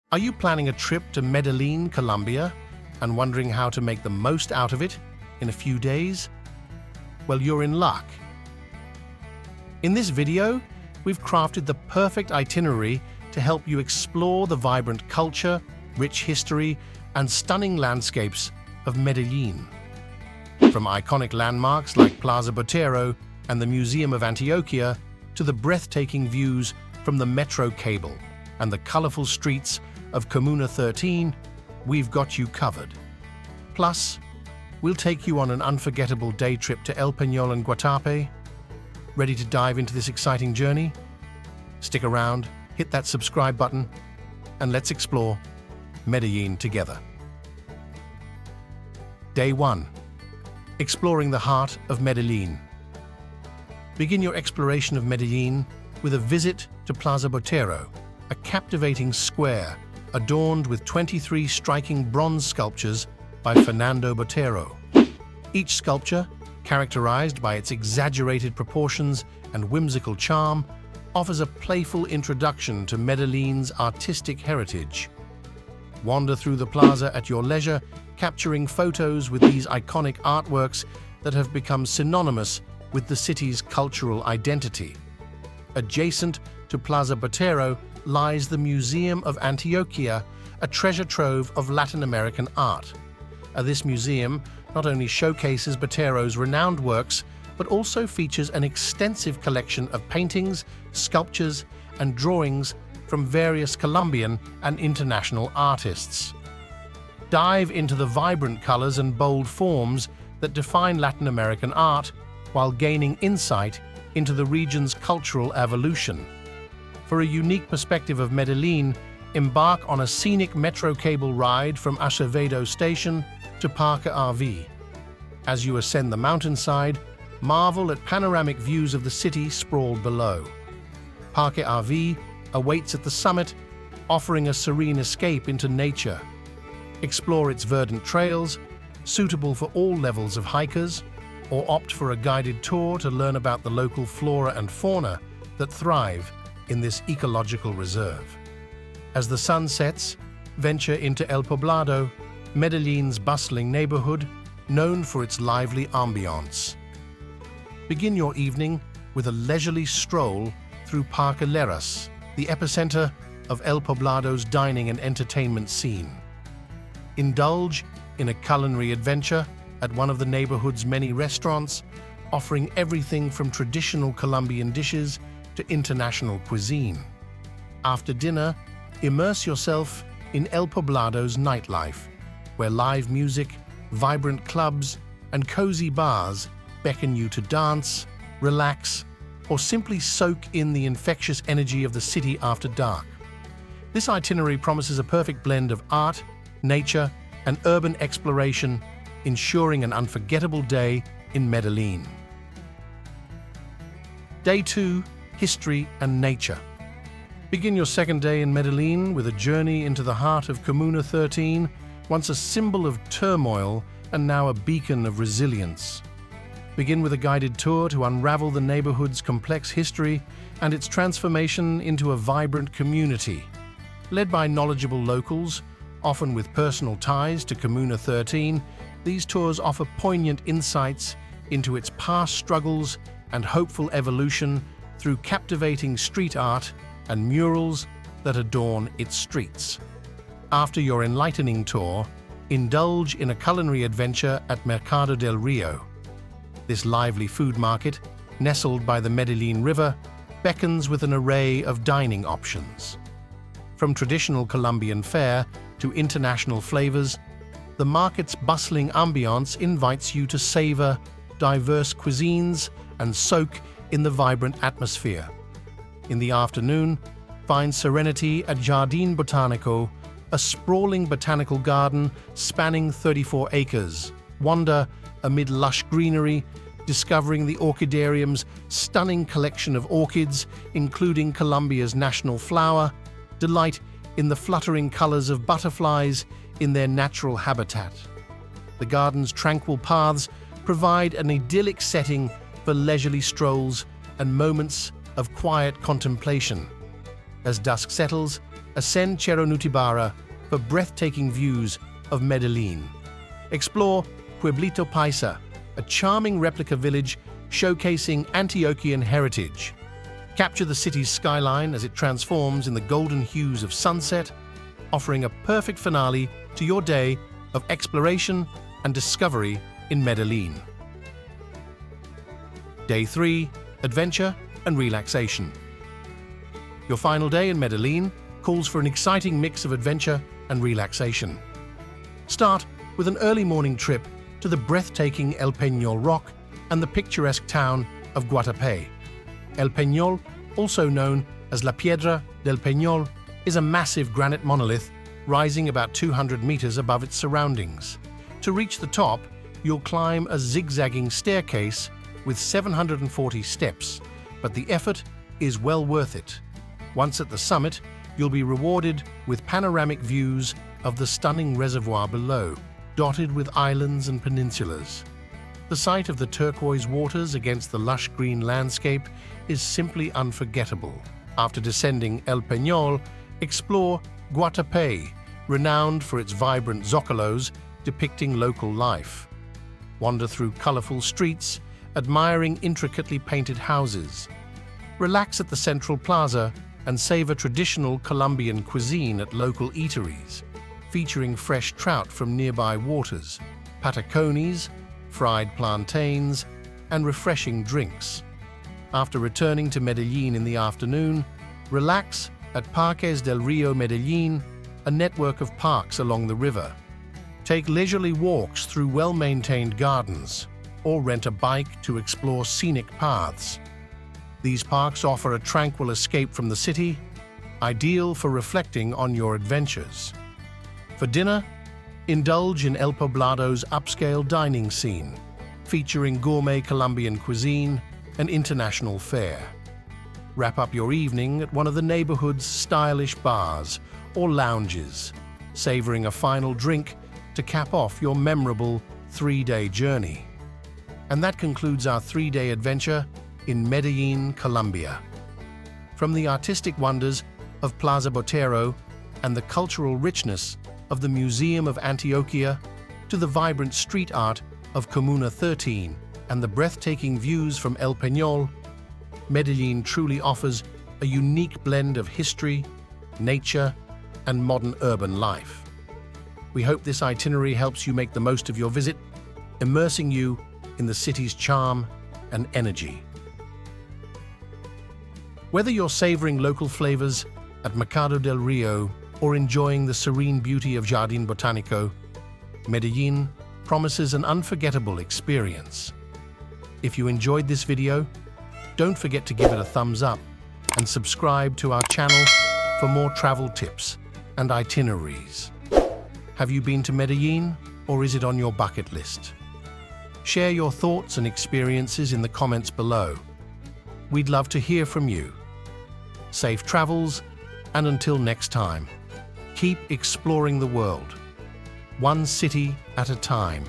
Are you planning a trip to Medellin, Colombia, and wondering how to make the most out of it in a few days? Well, you're in luck. In this video, we've crafted the perfect itinerary to help you explore the vibrant culture, rich history, and stunning landscapes of Medellin. From iconic landmarks like Plaza Botero and the Museum of Antioquia to the breathtaking views from the metro cable and the colorful streets of Communa 13, we've got you covered. Plus, we'll take you on an unforgettable day trip to El Peñol and Guatape. Ready to dive into this exciting journey? Stick around, hit that subscribe button, and let's explore Medellin together. Day 1. Exploring the heart of Medellin. Begin your exploration of Medellin with a visit to Plaza Botero, a captivating square adorned with 23 striking bronze sculptures by Fernando Botero. Each sculpture, characterized by its exaggerated proportions and whimsical charm, offers a playful introduction to Medellin's artistic heritage. Wander through the plaza at your leisure, capturing photos with these iconic artworks that have become synonymous with the city's cultural identity. Adjacent to Plaza Botero lies the Museum of Antioquia, a treasure trove of Latin American art. This museum not only showcases Botero's renowned works, but also features an extensive collection of paintings, sculptures, and drawings from various Colombian and international artists. Dive into the vibrant colors and bold forms that define Latin American art, while gaining insight into the region's cultural evolution. For a unique perspective of Medellin, embark on a scenic metro cable ride from Acevedo Station to Parque RV. As you ascend the mountainside, marvel at panoramic views of the city sprawled below. Parque RV awaits at the summit, offering a serene escape into nature. Explore its verdant trails, suitable for all levels of hikers, or opt for a guided tour to learn about the local flora and fauna that thrive in this ecological reserve. As the sun sets, venture into El Poblado, Medellin's bustling neighborhood, known for its lively ambiance. Begin your evening with a leisurely stroll through Parque Lleras, the epicenter of El Poblado's dining and entertainment scene. Indulge in a culinary adventure at one of the neighborhood's many restaurants, offering everything from traditional Colombian dishes to international cuisine. After dinner, immerse yourself in El Poblado's nightlife, where live music, vibrant clubs, and cozy bars beckon you to dance, relax, or simply soak in the infectious energy of the city after dark. This itinerary promises a perfect blend of art, nature, and urban exploration, ensuring an unforgettable day in Medellin. Day 2. History and nature. Begin your second day in Medellin with a journey into the heart of Communa 13, once a symbol of turmoil and now a beacon of resilience. Begin with a guided tour to unravel the neighborhood's complex history and its transformation into a vibrant community. Led by knowledgeable locals, often with personal ties to Communa 13, these tours offer poignant insights into its past struggles and hopeful evolution through captivating street art and murals that adorn its streets. After your enlightening tour, indulge in a culinary adventure at Mercado del Rio. This lively food market, nestled by the Medellin River, beckons with an array of dining options. From traditional Colombian fare to international flavors, the market's bustling ambiance invites you to savor diverse cuisines and soak in the vibrant atmosphere. In the afternoon, find serenity at Jardín Botánico, a sprawling botanical garden spanning 34 acres. Wander amid lush greenery, discovering the orchidarium's stunning collection of orchids, including Colombia's national flower. Delight in the fluttering colors of butterflies in their natural habitat. The garden's tranquil paths provide an idyllic setting for leisurely strolls and moments of quiet contemplation. As dusk settles Ascend Cerro Nutibara for breathtaking views of Medellin. Explore Pueblito Paisa, a charming replica village showcasing Antiochian heritage. Capture the city's skyline as it transforms in the golden hues of sunset, offering a perfect finale to your day of exploration and discovery in Medellin. Day 3, Adventure and Relaxation. Your final day in Medellin calls for an exciting mix of adventure and relaxation. Start with an early morning trip to the breathtaking El Peñol Rock and the picturesque town of Guatapé. El Peñol, also known as La Piedra del Peñol, is a massive granite monolith rising about 200 meters above its surroundings. To reach the top, you'll climb a zigzagging staircase with 740 steps, but the effort is well worth it. Once at the summit, you'll be rewarded with panoramic views of the stunning reservoir below, dotted with islands and peninsulas. The sight of the turquoise waters against the lush green landscape is simply unforgettable. After descending El Peñol, explore Guatapé, renowned for its vibrant zócalos depicting local life. Wander through colorful streets, admiring intricately painted houses. Relax at the central plaza and savor traditional Colombian cuisine at local eateries, featuring fresh trout from nearby waters, patacones, fried plantains, and refreshing drinks. After returning to Medellin in the afternoon, relax at Parques del Río Medellin, a network of parks along the river. Take leisurely walks through well-maintained gardens, or rent a bike to explore scenic paths. These parks offer a tranquil escape from the city, ideal for reflecting on your adventures. For dinner, indulge in El Poblado's upscale dining scene, featuring gourmet Colombian cuisine and international fare. Wrap up your evening at one of the neighborhood's stylish bars or lounges, savoring a final drink to cap off your memorable 3-day journey. And that concludes our 3-day adventure in Medellin, Colombia. From the artistic wonders of Plaza Botero and the cultural richness of the Museum of Antioquia to the vibrant street art of Communa 13 and the breathtaking views from El Peñol, Medellin truly offers a unique blend of history, nature, and modern urban life. We hope this itinerary helps you make the most of your visit, immersing you in the city's charm and energy. Whether you're savoring local flavors at Mercado del Rio or enjoying the serene beauty of Jardín Botánico, Medellin promises an unforgettable experience. If you enjoyed this video, don't forget to give it a thumbs up and subscribe to our channel for more travel tips and itineraries. Have you been to Medellin, or is it on your bucket list? Share your thoughts and experiences in the comments below. We'd love to hear from you. Safe travels, and until next time, keep exploring the world, one city at a time.